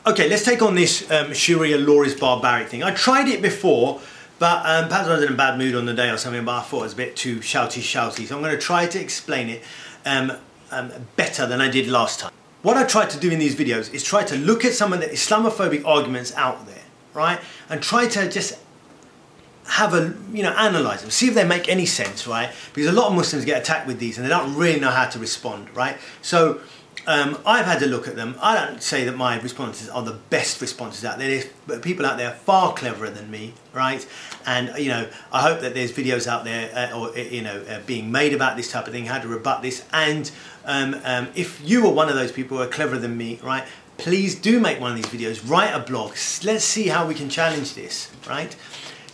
Okay, let's take on this Sharia law is barbaric thing. I tried it before, but perhaps I was in a bad mood on the day or something, but I thought it was a bit too shouty. So I'm going to try to explain it better than I did last time. What I try to do in these videos is try to look at some of the Islamophobic arguments out there, right? And try to just have a, analyze them, see if they make any sense, right? Because a lot of Muslims get attacked with these and they don't really know how to respond, right? So I've had a look at them. I don't say that my responses are the best responses out there. There's people out there far cleverer than me, right? And I hope that there's videos out there, being made about this type of thing, how to rebut this. And if you are one of those people who are cleverer than me, right? Please do make one of these videos. Write a blog. Let's see how we can challenge this, right?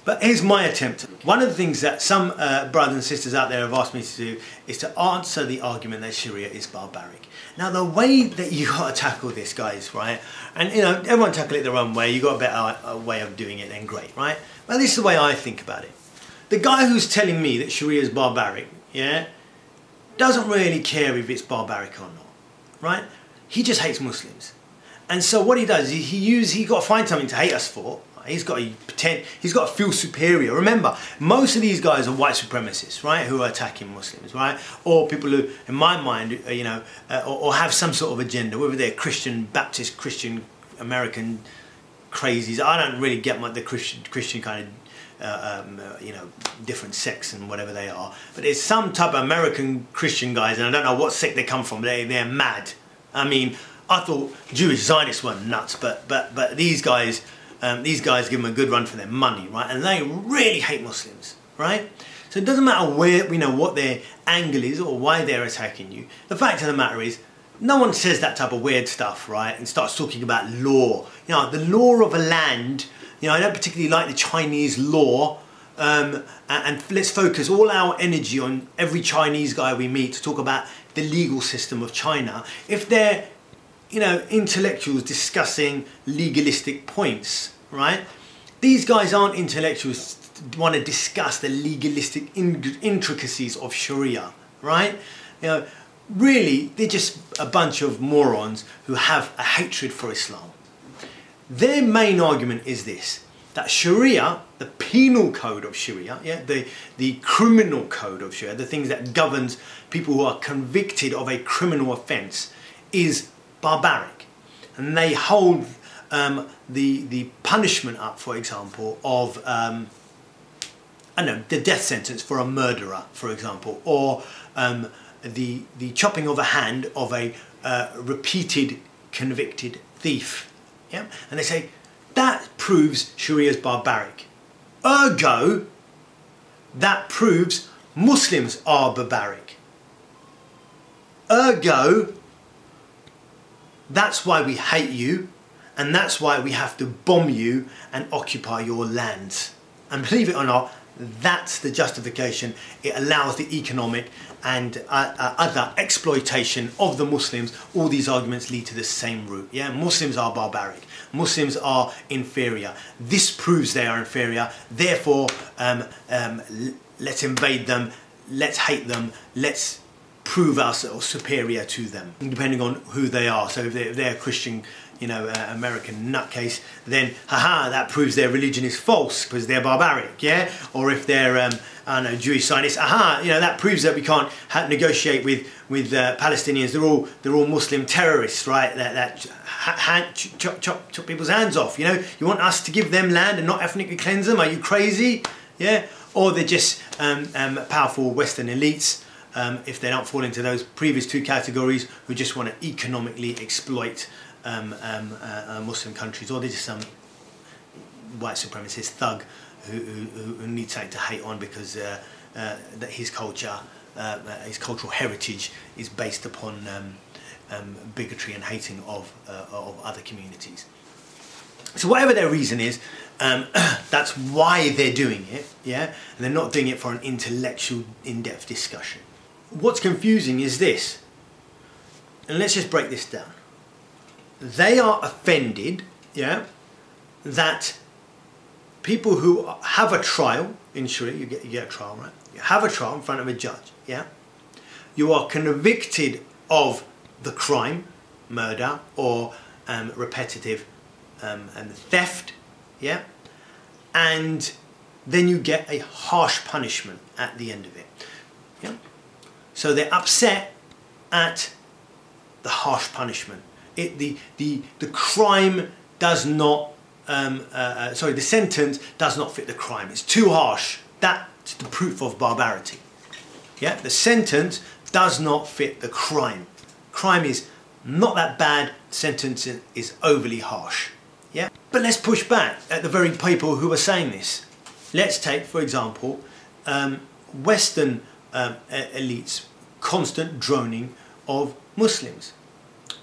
But here's my attempt. One of the things that some brothers and sisters out there have asked me to do is to answer the argument that Sharia is barbaric. Now, the way that you got to tackle this, guys, right? And everyone tackle it their own way. You got a better way of doing it, then great, right? Well, this is the way I think about it. The guy who's telling me that Sharia is barbaric, yeah, doesn't really care if it's barbaric or not, right? He just hates Muslims, and so what he does, he got to find something to hate us for. He's got to feel superior. Remember, most of these guys are white supremacists, right? Who are attacking Muslims, right? Or people who, in my mind, or have some sort of agenda, whether they're Christian, Baptist, Christian, American crazies. I don't really get the Christian kind of, different sects and whatever they are. But there's some type of American Christian guys, and I don't know what sect they come from. They're mad. I mean, I thought Jewish Zionists were nuts, but these guys give them a good run for their money, right? And they really hate Muslims, right? So it doesn't matter where, what their angle is or why they're attacking you. The fact of the matter is, no one says that type of weird stuff, right? And starts talking about law. The law of a land. I don't particularly like the Chinese law. And let's focus all our energy on every Chinese guy we meet to talk about the legal system of China. If they're intellectuals discussing legalistic points, right? These guys aren't intellectuals who want to discuss the legalistic intricacies of Sharia, right? Really, they're just a bunch of morons who have a hatred for Islam. Their main argument is this, that Sharia, the penal code of Sharia, the criminal code of Sharia, the things that governs people who are convicted of a criminal offence, is barbaric, and they hold the punishment up, for example, of the death sentence for a murderer, for example, or the chopping of a hand of a repeated convicted thief. Yeah, and they say that proves Sharia is barbaric. Ergo, that proves Muslims are barbaric. Ergo, that's why we hate you, and that's why we have to bomb you and occupy your lands. And believe it or not, that's the justification. It allows the economic and other exploitation of the Muslims. All these arguments lead to the same root. Yeah, Muslims are barbaric. Muslims are inferior. This proves they are inferior. Therefore, let's invade them. Let's hate them. Let's prove ourselves superior to them, depending on who they are. So if they're a Christian, American nutcase, then that proves their religion is false because they're barbaric, yeah? Or if they're Jewish Zionists, that proves that we can't negotiate with Palestinians. They're all Muslim terrorists, right? That chop people's hands off. You want us to give them land and not ethnically cleanse them? Are you crazy? Yeah? Or they're just powerful Western elites. If they don't fall into those previous two categories, who just want to economically exploit Muslim countries, or they're just some white supremacist thug who needs something to hate on because that his culture, his cultural heritage is based upon bigotry and hating of other communities. So whatever their reason is, that's why they're doing it, yeah? And they're not doing it for an intellectual, in-depth discussion. What's confusing is this, and let's just break this down. They are offended, yeah, that people who have a trial in Sharia, you get a trial, right? You have a trial in front of a judge, yeah? You are convicted of the crime, murder, or repetitive theft, yeah, and then you get a harsh punishment at the end of it. Yeah? So they're upset at the harsh punishment. The crime does not, the sentence does not fit the crime. It's too harsh. That's the proof of barbarity. Yeah, the sentence does not fit the crime. Crime is not that bad. Sentence is overly harsh. Yeah, but let's push back at the very people who are saying this. Let's take, for example, Western elites' constant droning of Muslims.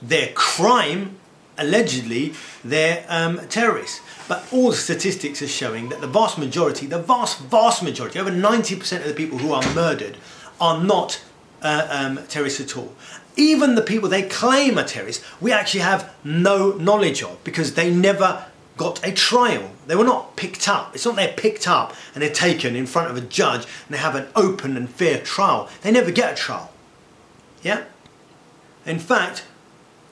Their crime, allegedly, they're terrorists. But all the statistics are showing that the vast majority, vast majority, over 90% of the people who are murdered are not terrorists at all. Even the people they claim are terrorists, we actually have no knowledge of, because they never got a trial. They were not picked up. It's not they're picked up and they're taken in front of a judge and they have an open and fair trial. They never get a trial. Yeah? In fact,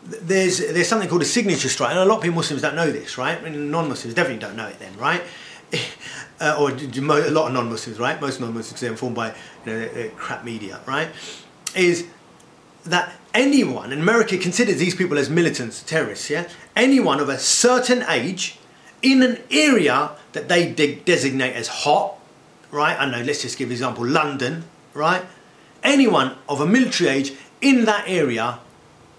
there's something called a signature strike, and a lot of Muslims don't know this, right? I mean, non-Muslims definitely don't know it then, right? Or a lot of non-Muslims, right? Most non-Muslims are informed by crap media, right? Is that anyone, and America considers these people as militants, terrorists, yeah? Anyone of a certain age in an area that they designate as hot, right? I know, let's just give an example, London, right? Anyone of a military age in that area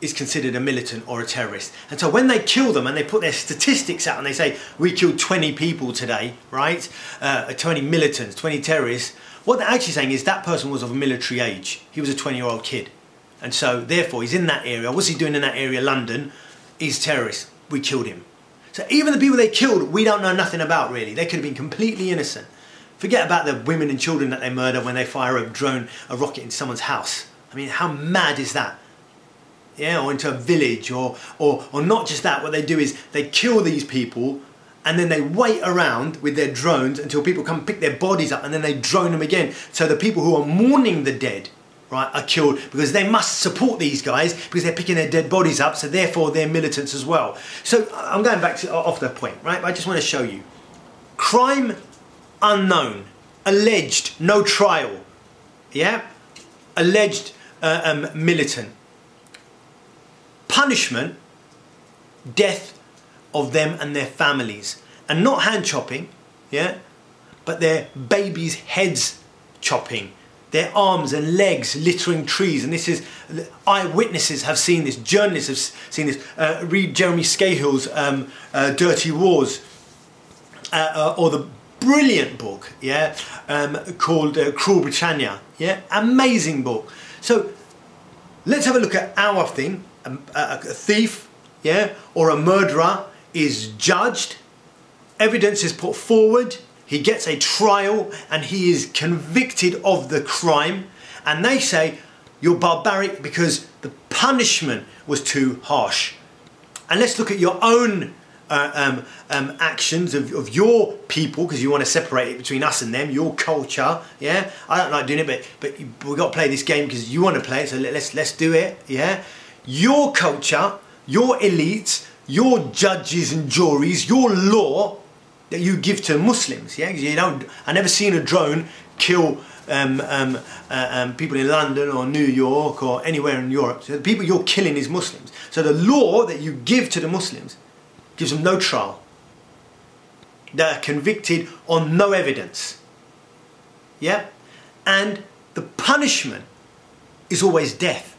is considered a militant or a terrorist. And so when they kill them and they put their statistics out and they say, we killed 20 people today, right? 20 militants, 20 terrorists. What they're actually saying is that person was of a military age. He was a 20-year-old kid. And so therefore he's in that area. What's he doing in that area, London? He's a terrorist. We killed him. So even the people they killed, we don't know nothing about really. They could have been completely innocent. Forget about the women and children that they murder when they fire a drone, a rocket into someone's house. I mean, how mad is that? Yeah, or into a village, or not just that. What they do is they kill these people and then they wait around with their drones until people come pick their bodies up, and then they drone them again. So the people who are mourning the dead, right, are killed because they must support these guys because they're picking their dead bodies up, so therefore they're militants as well. So I'm going back to off the point, right? But I just want to show you. Crime unknown, alleged, no trial, yeah? Alleged militant. Punishment, death of them and their families. And not hand chopping, yeah? But their babies' heads chopping. Their arms and legs littering trees. And this is, eyewitnesses have seen this, journalists have seen this. Read Jeremy Scahill's Dirty Wars. Or the brilliant book, yeah? Called Cruel Britannia, yeah? Amazing book. So let's have a look at our thing. A thief, yeah, or a murderer is judged, evidence is put forward, he gets a trial and he is convicted of the crime, and they say you're barbaric because the punishment was too harsh. And let's look at your own actions of your people, because you want to separate it between us and them, your culture, yeah? I don't like doing it, but we've got to play this game because you want to play it, so let's do it, yeah? Your culture, your elites, your judges and juries, your law that you give to Muslims, yeah? You don't, I've never seen a drone kill people in London or New York or anywhere in Europe. So the people you're killing is Muslims. So the law that you give to the Muslims gives them no trial. They're convicted on no evidence. Yeah? And the punishment is always death.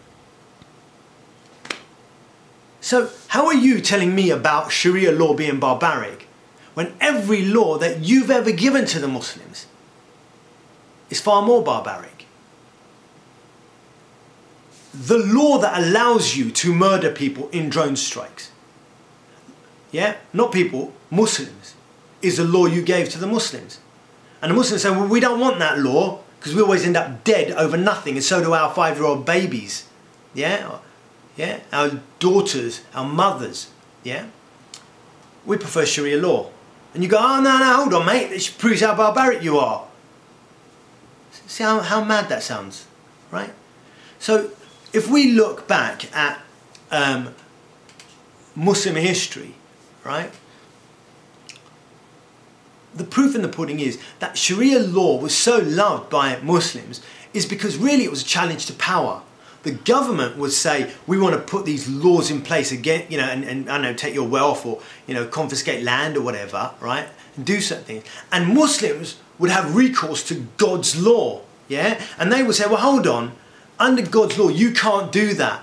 So how are you telling me about Sharia law being barbaric when every law that you've ever given to the Muslims is far more barbaric? The law that allows you to murder people in drone strikes, yeah, not people, Muslims, is the law you gave to the Muslims. And the Muslims say, well, we don't want that law because we always end up dead over nothing, and so do our 5-year-old babies, yeah? Yeah, our daughters, our mothers, yeah? We prefer Sharia law. And you go, oh, no, hold on, mate. This proves how barbaric you are. See how mad that sounds, right? So if we look back at Muslim history, right? the proof in the pudding is that Sharia law was so loved by Muslims is because really it was a challenge to power. The government would say, we want to put these laws in place again, you know, and I don't know, take your wealth or, you know, confiscate land or whatever, right? And do certain things. And Muslims would have recourse to God's law, yeah? And they would say, well, hold on, under God's law, you can't do that,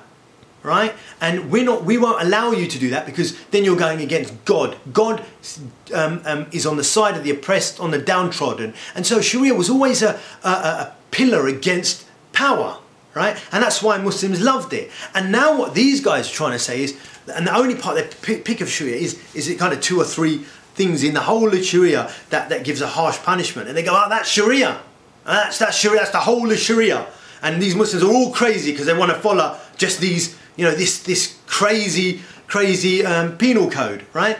right? And we won't allow you to do that because then you're going against God. God is on the side of the oppressed, on the downtrodden. And so Sharia was always a pillar against power. Right? And that's why Muslims loved it. And now what these guys are trying to say is, and the only part they pick of Sharia is it kind of 2 or 3 things in the whole of Sharia that gives a harsh punishment. And they go, oh, that's Sharia. That's Sharia, that's the whole of Sharia. And these Muslims are all crazy because they want to follow just these, you know, this crazy penal code, right?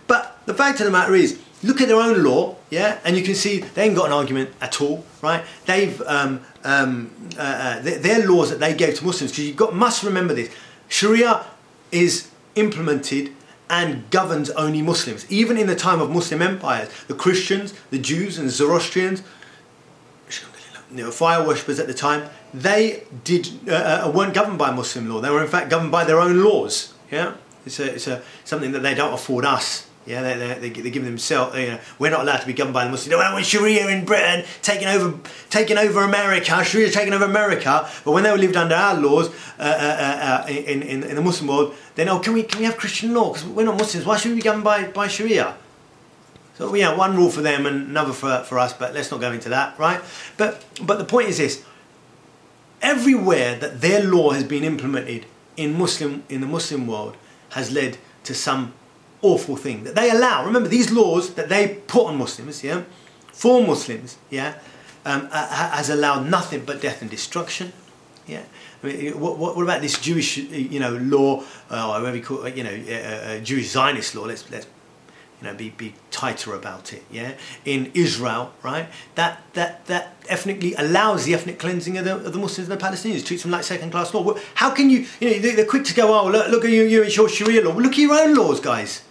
But the fact of the matter is, look at their own law, yeah, and you can see they ain't got an argument at all, right? They've their laws that they gave to Muslims, because you must remember this: Sharia is implemented and governs only Muslims. Even in the time of Muslim empires, the Christians, the Jews, and the Zoroastrians, you know, fire worshippers at the time, they weren't governed by Muslim law. They were in fact governed by their own laws. Yeah, it's something that they don't afford us. Yeah, they give themselves. You know, we're not allowed to be governed by the Muslims. No, we're Sharia in Britain, taking over America. Sharia taking over America. But when they were lived under our laws in the Muslim world, then can we have Christian law? Because we're not Muslims. Why should we be governed by Sharia? So yeah, one rule for them and another for us. But let's not go into that, right? But the point is this: everywhere that their law has been implemented in the Muslim world has led to some awful thing that they allow. Remember, these laws that they put on Muslims, yeah, for Muslims, yeah, has allowed nothing but death and destruction. Yeah, I mean, what about this Jewish, you know, law, or whatever you call it, you know, Jewish Zionist law? Let's you know, be tighter about it. Yeah, in Israel, right? That ethnically allows the ethnic cleansing of the Muslims and the Palestinians, treats them like second-class law. How can you? You know, they're quick to go, oh, look at you and your Sharia law. Well, look at your own laws, guys.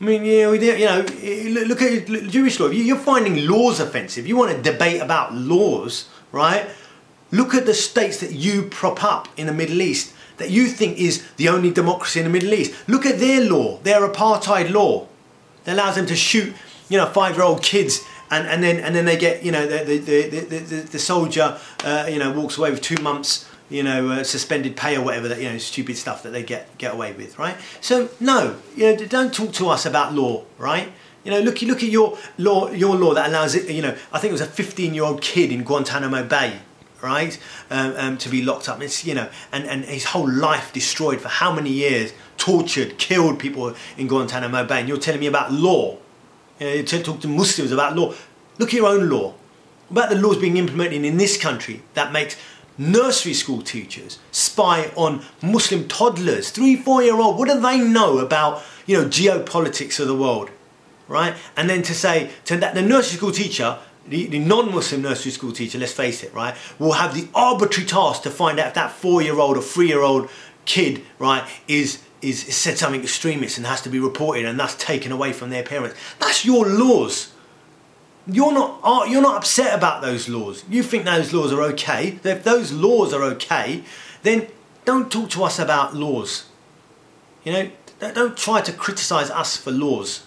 I mean, look at Jewish law. You're finding laws offensive. You want to debate about laws, right? Look at the states that you prop up in the Middle East that you think is the only democracy in the Middle East. Look at their law, their apartheid law. That allows them to shoot, you know, 5-year-old kids, and then they get, you know, the soldier, you know, walks away with 2 months, you know, suspended pay or whatever, that, you know, stupid stuff that they get away with, right? So no, you know, don't talk to us about law, right? You know, look at your law that allows it. You know, I think it was a 15-year-old kid in Guantanamo Bay, right, to be locked up. It's, you know, and his whole life destroyed for how many years, tortured, killed people in Guantanamo Bay. And you're telling me about law? You know, you talk to Muslims about law. Look at your own law. What about the laws being implemented in this country that makes nursery school teachers spy on Muslim toddlers, 3-4-year-old? What do they know about, you know, geopolitics of the world, right? And then to say to that the nursery school teacher, the non-Muslim nursery school teacher, let's face it, right, will have the arbitrary task to find out if that 4-year-old or 3-year-old kid, right, is said something extremist and has to be reported and thus taken away from their parents. That's your laws. You're not upset about those laws. You think those laws are okay. If those laws are okay, then don't talk to us about laws. You know, don't try to criticize us for laws.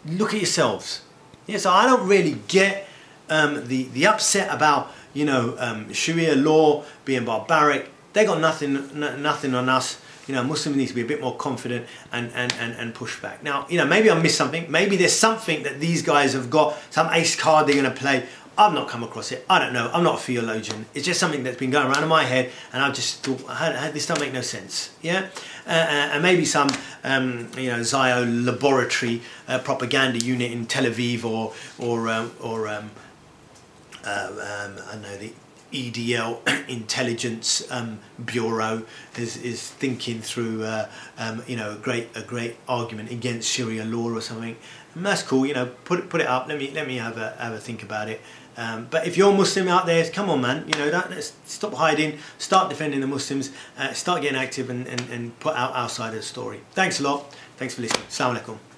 Look at yourselves. Yeah, so I don't really get the upset about, you know, Sharia law being barbaric. They got nothing on us. You know, Muslims need to be a bit more confident and push back. Now, you know, maybe I missed something. Maybe there's something that these guys have got, some ace card they're going to play. I've not come across it. I don't know. I'm not a theologian. It's just something that's been going around in my head, and I've just thought, this don't make no sense. Yeah, and maybe some, you know, Zio laboratory propaganda unit in Tel Aviv, or I don't know, the EDL Intelligence Bureau is thinking through you know, a great argument against Sharia law or something. And that's cool. You know, put it up. Let me have a think about it. But if you're Muslim out there, come on, man. You know, let's stop hiding. Start defending the Muslims. Start getting active and put out our side of the story. Thanks a lot. Thanks for listening. Assalamu alaikum.